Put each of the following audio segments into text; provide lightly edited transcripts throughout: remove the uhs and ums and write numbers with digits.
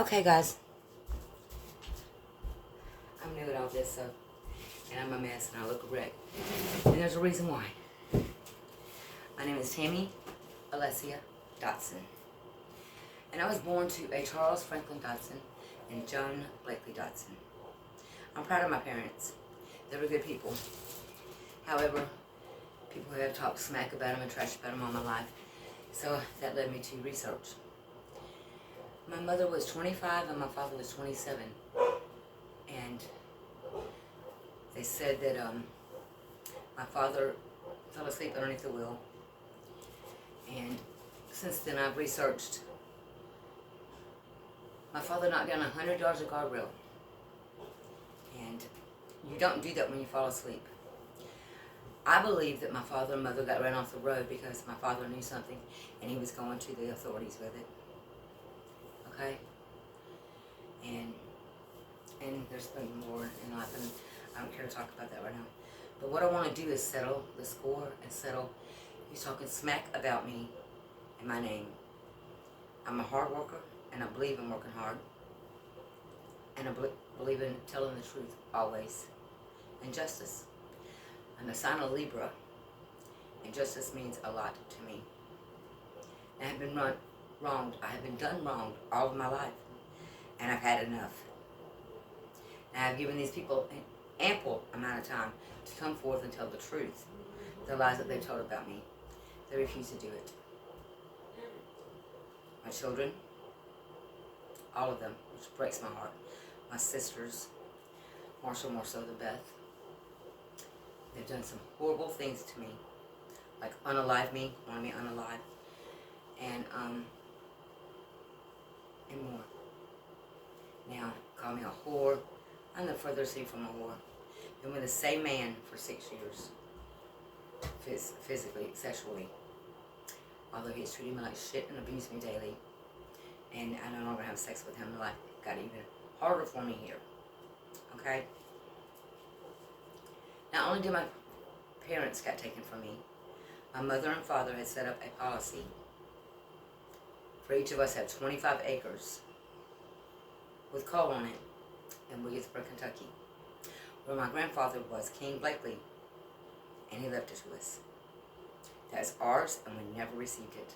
Okay, guys. I'm new at all this, so, and I'm a mess, and I look a wreck. And there's a reason why. My name is Tammy Alessia Dotson. And I was born to a Charles Franklin Dotson and Joan Blakely Dotson. I'm proud of my parents. They were good people. However, people have talked smack about them and trash about them all my life. So that led me to research. My mother was 25 and my father was 27. And they said that my father fell asleep underneath the wheel. And since then I've researched. My father knocked down 100 yards of guardrail. And you don't do that when you fall asleep. I believe that my father and mother got ran off the road because my father knew something and he was going to the authorities with it. Okay? And there's been more in life, and I don't care to talk about that right now. But what I want to do is settle the score and settle you talking smack about me and my name. I'm a hard worker, and I believe in working hard. And I believe in telling the truth always. And justice. I'm a sign of Libra, and justice means a lot to me. I have been wronged. I have been done wrong all of my life, and I've had enough. And I've given these people an ample amount of time to come forth and tell the truth, the lies that they've told about me. They refuse to do it. My children, all of them, which breaks my heart. My sisters, Marshall more so than Beth. They've done some horrible things to me, like unalive me, wanted me unalive, and more. Now, call me a whore. I'm the furthest thing from a whore. Been with the same man for 6 years, physically, sexually. Although he's treated me like shit and abused me daily, and I no longer have sex with him, life got even harder for me here. Okay? Not only did my parents get taken from me, my mother and father had set up a policy for each of us to have 25 acres with coal on it in Williamsburg, Kentucky, where my grandfather was King Blakely, and he left it to us. That's ours, and we never received it.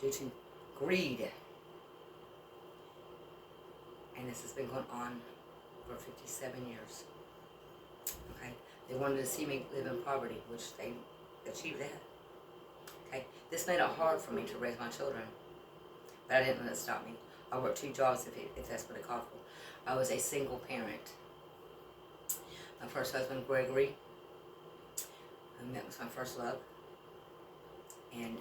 Due to greed. And this has been going on for 57 years. Okay? They wanted to see me live in poverty, which they achieved that. Okay? This made it hard for me to raise my children. But I didn't let it stop me. I worked 2 jobs if that's what it called for. I was a single parent. My first husband, Gregory, that was my first love. And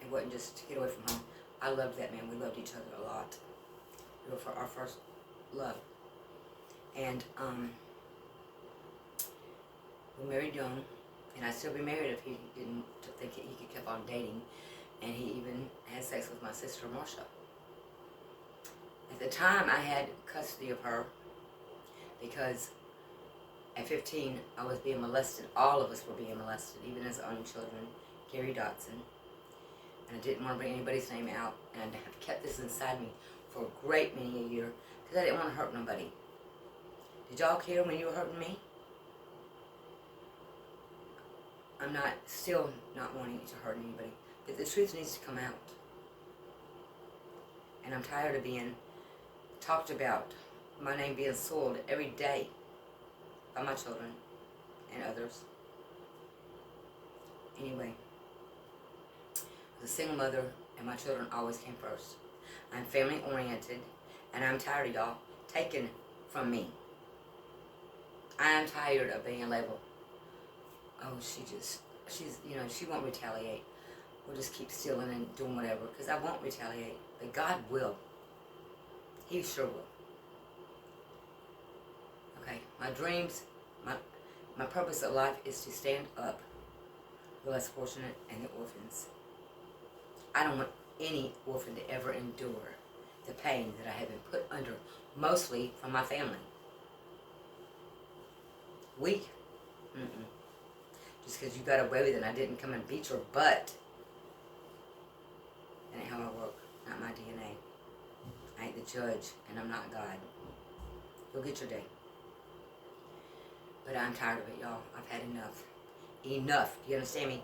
it wasn't just to get away from home. I loved that man. We loved each other a lot. We were for our first love. And we married young, and I'd still be married if he didn't think he could keep on dating. And he even had sex with my sister, Marcia. At the time, I had custody of her because at 15, I was being molested. All of us were being molested, even as own children, Gary Dotson. And I didn't want to bring anybody's name out, and I have kept this inside me for a great many a year because I didn't want to hurt nobody. Did y'all care when you were hurting me? I'm still not wanting to hurt anybody, but the truth needs to come out. And I'm tired of being talked about, my name being soiled every day by my children and others. Anyway, as a single mother, and my children always came first. I'm family oriented, and I'm tired of y'all taking from me. I am tired of being labeled, oh, she won't retaliate. We'll just keep stealing and doing whatever, because I won't retaliate, but God will. He sure will. Okay, my dreams, my purpose of life is to stand up for the less fortunate and the orphans. I don't want any orphan to ever endure the pain that I have been put under, mostly from my family. Weak? Just because you got away with it and I didn't come and beat your butt. That ain't how I work. ain't the judge, and I'm not God. You'll get your day. But I'm tired of it, y'all. I've had enough. Enough. Do you understand me?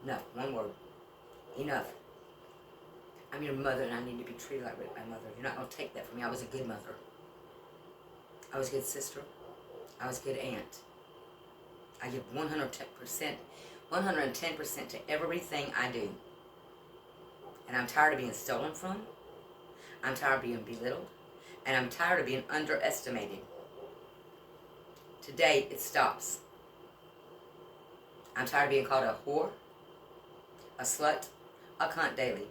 Enough. One word. Enough. I'm your mother, and I need to be treated like my mother. You're not going to take that from me. I was a good mother. I was a good sister. I was a good aunt. I give 110% to everything I do. And I'm tired of being stolen from. I'm tired of being belittled. And I'm tired of being underestimated. Today, it stops. I'm tired of being called a whore, a slut, a cunt daily.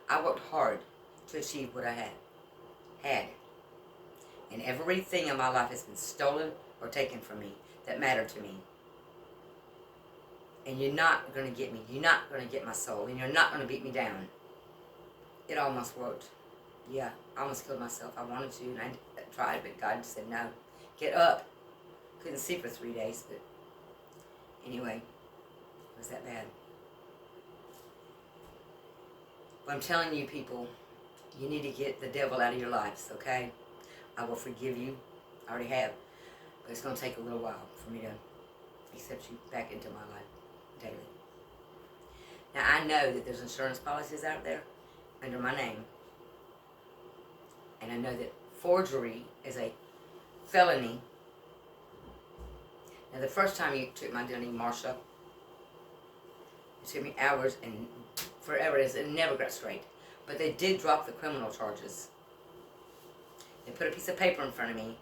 I worked hard to achieve what I had. And everything in my life has been stolen or taken from me that mattered to me. And you're not going to get me. You're not going to get my soul. And you're not going to beat me down. It almost worked. Yeah, I almost killed myself. I wanted to, and I tried, but God said no. Get up. Couldn't see for 3 days, but anyway, it was that bad. But I'm telling you, people, you need to get the devil out of your lives, okay? I will forgive you. I already have. But it's going to take a little while for me to accept you back into my life daily. Now, I know that there's insurance policies out there under my name. And I know that forgery is a felony. Now, the first time you took my identity, Marsha, it took me hours and forever. It never got straight. But they did drop the criminal charges. They put a piece of paper in front of me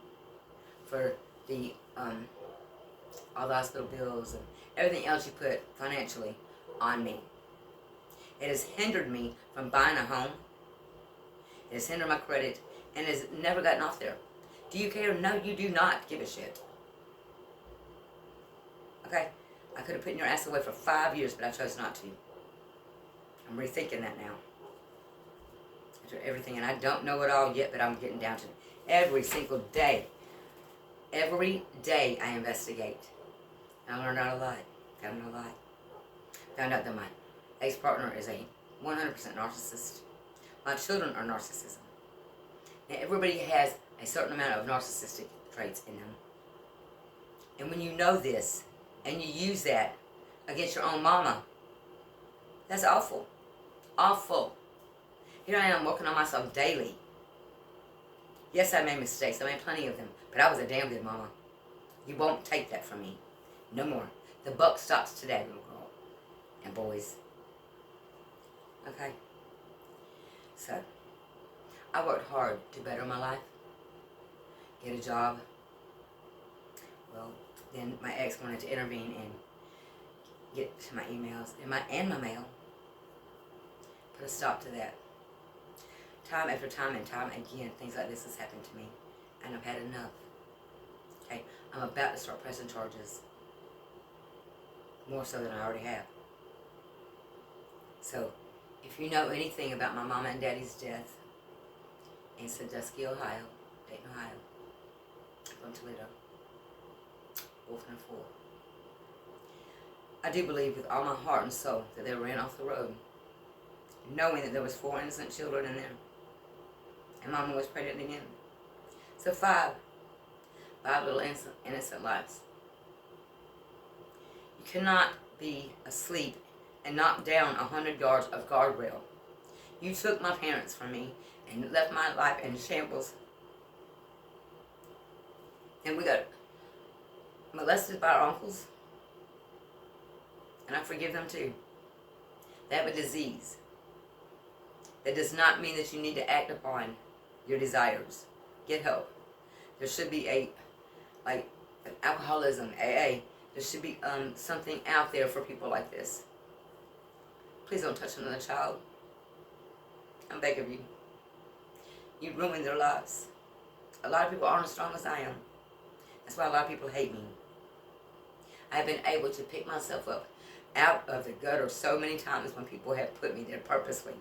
for the all the hospital bills and everything else you put financially on me. It has hindered me from buying a home. It has hindered my credit, and has never gotten off there. Do you care? No, you do not give a shit. Okay? I could have put your ass away for 5 years, but I chose not to. I'm rethinking that now. After everything, and I don't know it all yet, but I'm getting down to it. Every single day. Every day I investigate. And I learned out a lot. Found out a lot. Found out that my ex-partner is a 100% narcissist. My children are narcissism. Now, everybody has a certain amount of narcissistic traits in them. And when you know this, and you use that against your own mama, that's awful. Awful. Here I am working on myself daily. Yes, I made mistakes. I made plenty of them. But I was a damn good mama. You won't take that from me. No more. The buck stops today, little girl. And boys. Okay? So, I worked hard to better my life. Get a job. Well, then my ex wanted to intervene and get to my emails and my mail. Put a stop to that. Time after time and time again, things like this has happened to me. And I've had enough. Okay? I'm about to start pressing charges. More so than I already have. So, if you know anything about my mama and daddy's death in Sandusky, Ohio, Dayton, Ohio, from Toledo, Wolfman 4, I do believe with all my heart and soul that they ran off the road, knowing that there was 4 innocent children in there. And mama was pregnant again. So 5 little innocent lives. You cannot be asleep and knock down 100 yards of guardrail. You took my parents from me and left my life in shambles. And we got molested by our uncles. And I forgive them too. They have a disease. That does not mean that you need to act upon your desires. Get help. There should be like alcoholism, AA. There should be something out there for people like this. Please don't touch another child. I'm begging you. You ruined their lives. A lot of people aren't as strong as I am. That's why a lot of people hate me. I've been able to pick myself up out of the gutter so many times when people have put me there purposely.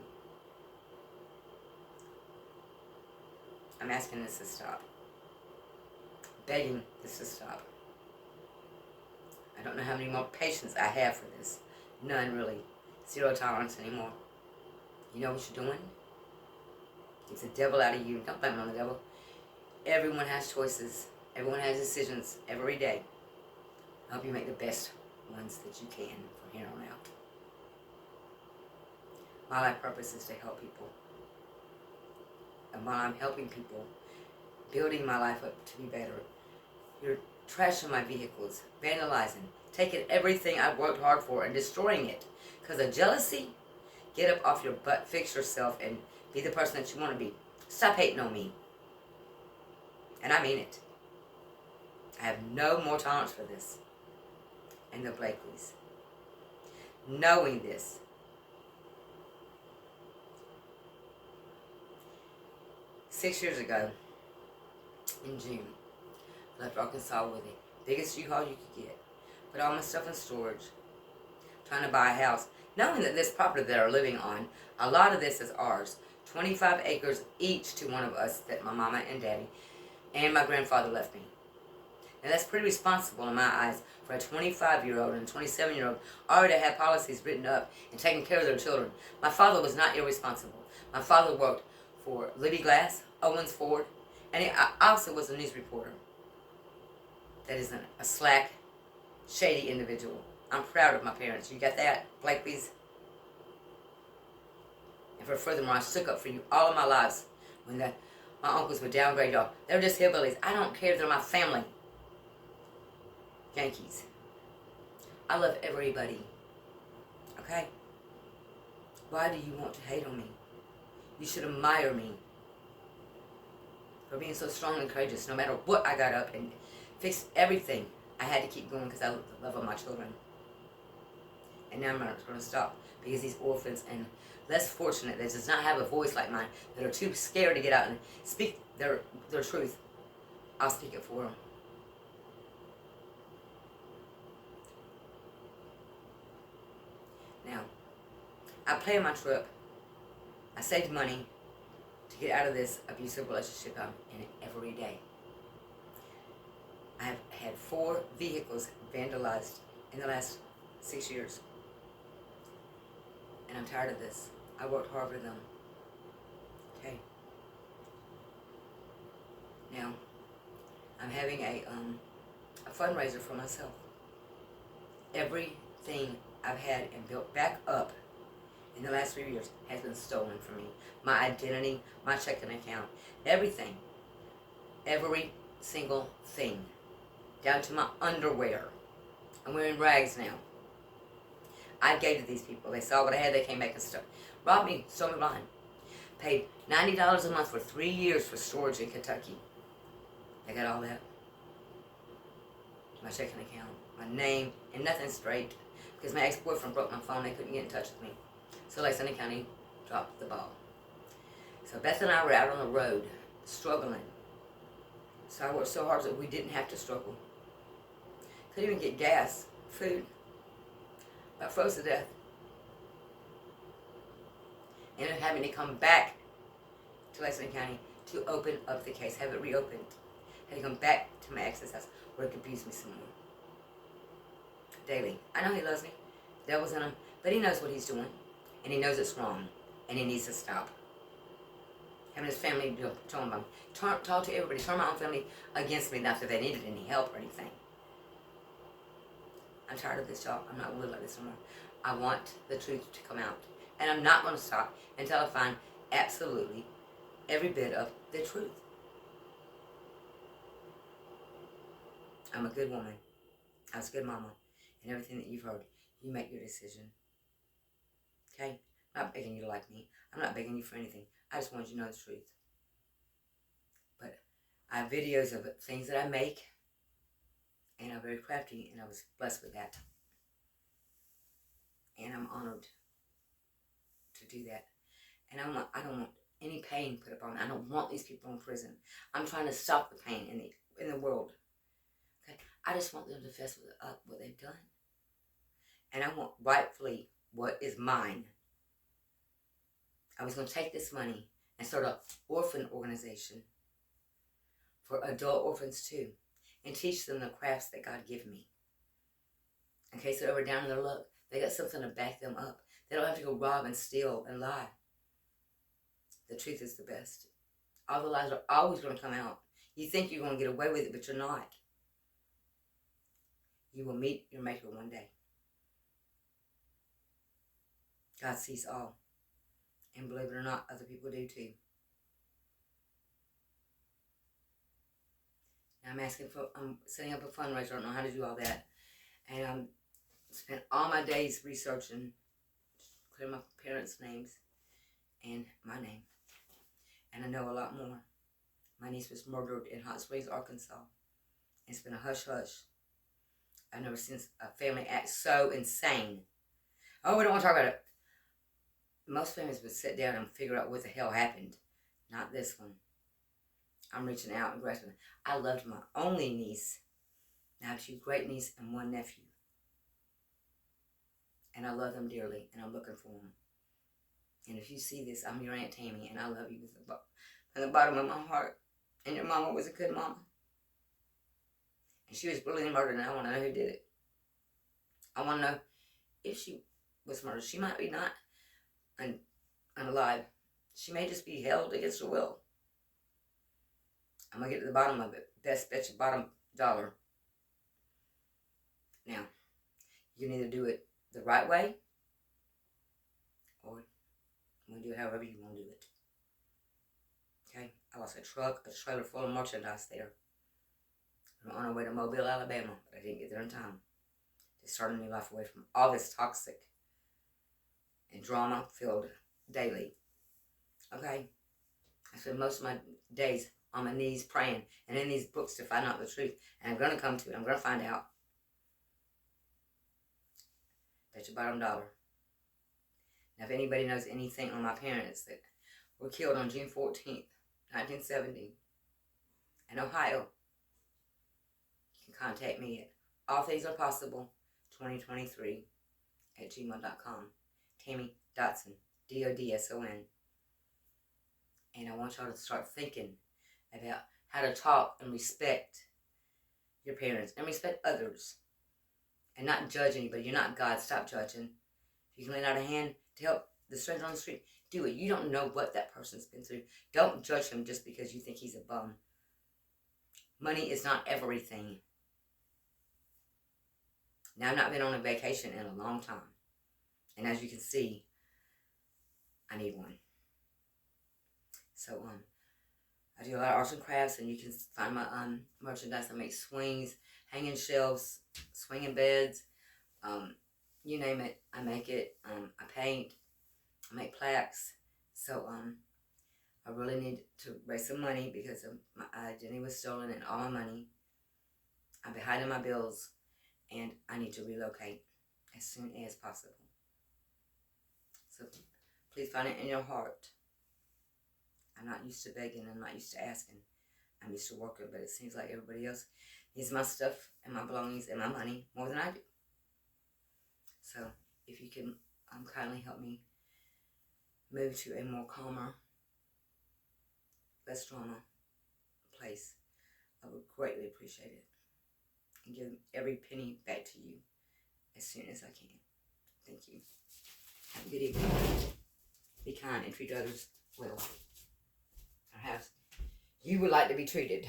I'm asking this to stop. Begging this to stop. I don't know how many more patience I have for this. None, really. 0 tolerance anymore. You know what you're doing? Keeps the devil out of you. Don't blame it on the devil. Everyone has choices. Everyone has decisions every day. I hope you make the best ones that you can from here on out. My life purpose is to help people. And while I'm helping people, building my life up to be better, you're trashing my vehicles, vandalizing, taking everything I've worked hard for and destroying it. Because of jealousy, get up off your butt, fix yourself, and be the person that you want to be. Stop hating on me. And I mean it. I have no more tolerance for this. And the Blakeleys. Knowing this. 6 years ago, in June, left Arkansas with the biggest U-Haul you could get. Put all my stuff in storage. Trying to buy a house. Knowing that this property that I'm living on, a lot of this is ours. 25 acres each to one of us that my mama and daddy and my grandfather left me. And that's pretty responsible in my eyes for a 25-year-old and 27-year-old already have policies written up and taking care of their children. My father was not irresponsible. My father worked for Liddy Glass, Owens Ford, and he also was a news reporter. That isn't a slack, shady individual. I'm proud of my parents. You got that, Blakeleys? And for furthermore, I stuck up for you all of my lives when my uncles would downgrade y'all. They were just hillbillies. I don't care. They're my family. Yankees. I love everybody. Okay? Why do you want to hate on me? You should admire me for being so strong and courageous. No matter what, I got up and fixed everything. I had to keep going because I love the love of my children. And now I'm not going to stop because these orphans and less fortunate that does not have a voice like mine, that are too scared to get out and speak their truth, I'll speak it for them. Now, I planned my trip. I saved money to get out of this abusive relationship I'm in every day. I've had 4 vehicles vandalized in the last 6 years. And I'm tired of this. I worked hard for them. Okay. Now, I'm having a fundraiser for myself. Everything I've had and built back up in the last 3 years has been stolen from me. My identity, my checking account, everything. Every single thing. Down to my underwear. I'm wearing rags now. I gave to these people. They saw what I had, they came back and stuff. Robbed me, stole me blind. Paid $90 a month for 3 years for storage in Kentucky. I got all that. My checking account, my name, and nothing straight. Because my ex-boyfriend broke my phone, they couldn't get in touch with me. So Lexington County dropped the ball. So Beth and I were out on the road, struggling. So I worked so hard that we didn't have to struggle. Couldn't even get gas, food. I froze to death. Ended up having to come back to Lexington County to open up the case, have it reopened. Had to come back to my ex's house where he could abuse me some more. Daily. I know he loves me. The devil's in him. But he knows what he's doing. And he knows it's wrong. And he needs to stop. Having his family talk to everybody. Turn my own family against me. Not that they needed any help or anything. I'm tired of this, y'all. I'm not going to live like this anymore. I want the truth to come out. And I'm not going to stop until I find absolutely every bit of the truth. I'm a good woman. I was a good mama. And everything that you've heard, you make your decision. Okay? I'm not begging you to like me. I'm not begging you for anything. I just want you to know the truth. But I have videos of things that I make. And I'm very crafty, and I was blessed with that. And I'm honored to do that. And I don't want any pain put upon me. I don't want these people in prison. I'm trying to stop the pain in the world. Okay? I just want them to fess up what they've done. And I want rightfully what is mine. I was going to take this money and start an orphan organization for adult orphans too. And teach them the crafts that God gave me. In case they're ever down in their luck, they got something to back them up. They don't have to go rob and steal and lie. The truth is the best. All the lies are always going to come out. You think you're going to get away with it, but you're not. You will meet your maker one day. God sees all. And believe it or not, other people do too. Now I'm setting up a fundraiser. I don't know how to do all that. And I'm spent all my days researching, clear my parents' names and my name. And I know a lot more. My niece was murdered in Hot Springs, Arkansas. It's been a hush-hush. I've never seen a family act so insane. Oh, we don't want to talk about it. Most families would sit down and figure out what the hell happened. Not this one. I'm reaching out and grasping. I loved my only niece. Now I have 2 great nieces and 1 nephew. And I love them dearly, and I'm looking for them. And if you see this, I'm your Aunt Tammy, and I love you from the bottom of my heart. And your mama was a good mama. And she was brutally murdered, and I want to know who did it. I want to know if she was murdered. She might be not unalive. She may just be held against her will. I'm going to get to the bottom of it. Best bet your bottom dollar. Now, you can either do it the right way, or you can do it however you want to do it. Okay? I lost a trailer full of merchandise there. I'm on our way to Mobile, Alabama, but I didn't get there in time to start a new life away from all this toxic and drama-filled daily. Okay? I spend most of my days on my knees praying and in these books to find out the truth. And I'm going to come to it. I'm going to find out. Bet your bottom dollar. Now, if anybody knows anything on my parents that were killed on June 14th, 1970 in Ohio, you can contact me at allthingsarepossible2023 at gmail.com. Tammy Dodson, Dodson. And I want y'all to start thinking about how to talk and respect your parents and respect others and not judge anybody. You're not God. Stop judging. If you can lend out a hand to help the stranger on the street, do it. You don't know what that person's been through. Don't judge him just because you think he's a bum. Money is not everything. Now, I've not been on a vacation in a long time. And as you can see, I need one. So, I do a lot of arts and crafts, and you can find my merchandise. I make swings, hanging shelves, swinging beds, you name it, I make it. I paint, I make plaques. So I really need to raise some money because my identity was stolen and all my money. I'm behind on my bills, and I need to relocate as soon as possible. So please find it in your heart. I'm not used to begging. I'm not used to asking. I'm used to working, but it seems like everybody else needs my stuff and my belongings and my money more than I do. So if you can kindly help me move to a more calmer, less drama place, I would greatly appreciate it. And give every penny back to you as soon as I can. Thank you. Have a good evening. Be kind and treat others well. Perhaps you would like to be treated.